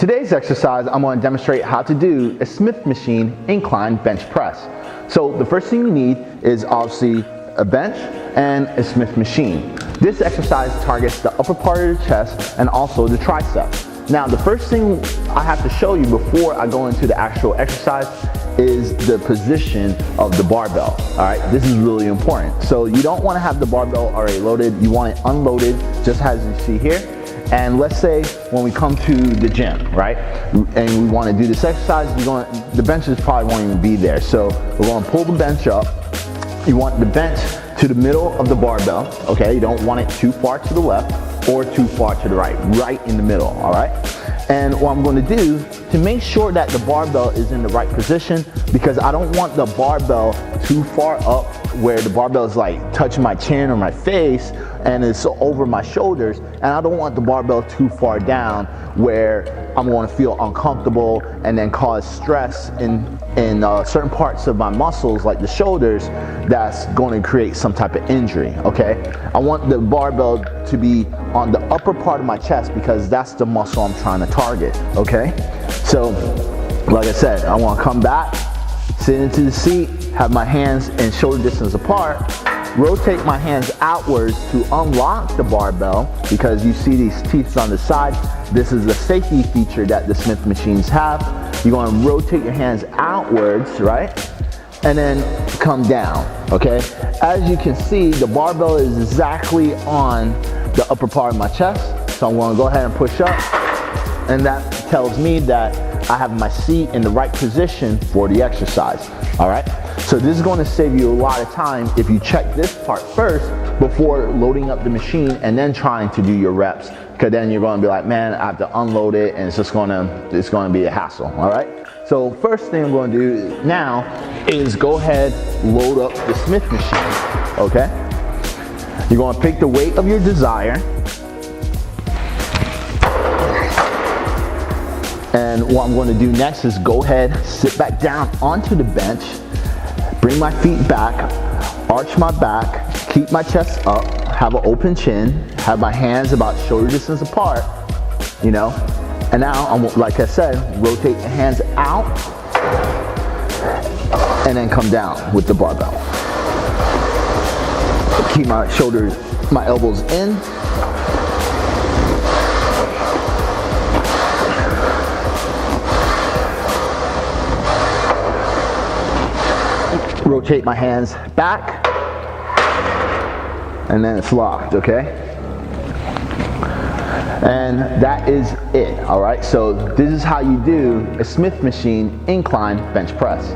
In today's exercise, I'm going to demonstrate how to do a Smith machine incline bench press. So the first thing you need is obviously a bench and a Smith machine. This exercise targets the upper part of the chest and also the tricep. Now the first thing I have to show you before I go into the actual exercise is the position of the barbell. Alright, this is really important. So you don't want to have the barbell already loaded, you want it unloaded just as you see here. And let's say when we come to the gym, right, and we want to do this exercise, the benches probably won't even be there. So we're going to pull the bench up. You want the bench to the middle of the barbell, okay? You don't want it too far to the left or too far to the right, right in the middle, all right? And what I'm going to do to make sure that the barbell is in the right position, because I don't want the barbell too far up where the barbell is like touching my chin or my face and it's over my shoulders, and I don't want the barbell too far down where I'm going to feel uncomfortable and then cause stress in certain parts of my muscles like the shoulders that's going to create some type of injury, okay? I want the barbell to be on the upper part of my chest because that's the muscle I'm trying to target, okay? So, like I said, I want to come back, sit into the seat, have my hands in shoulder distance apart, rotate my hands outwards to unlock the barbell because you see these teeth on the side. This is the safety feature that the Smith machines have. You're going to rotate your hands outwards, right? And then come down, okay? As you can see, the barbell is exactly on the upper part of my chest. So I'm going to go ahead and push up, and that tells me that I have my seat in the right position for the exercise, all right? So this is going to save you a lot of time if you check this part first before loading up the machine and then trying to do your reps, because then you're going to be like, man, I have to unload it and it's going to be a hassle, all right? So first thing I'm going to do now is go ahead, load up the Smith machine, okay? You're going to pick the weight of your desire. And what I'm going to do next is go ahead, sit back down onto the bench, bring my feet back, arch my back, keep my chest up, have an open chin, have my hands about shoulder distance apart, you know. And now, like I said, rotate the hands out and then come down with the barbell. Keep my shoulders, my elbows in. Rotate my hands back, and then it's locked, okay? And that is it, all right? So this is how you do a Smith machine incline bench press.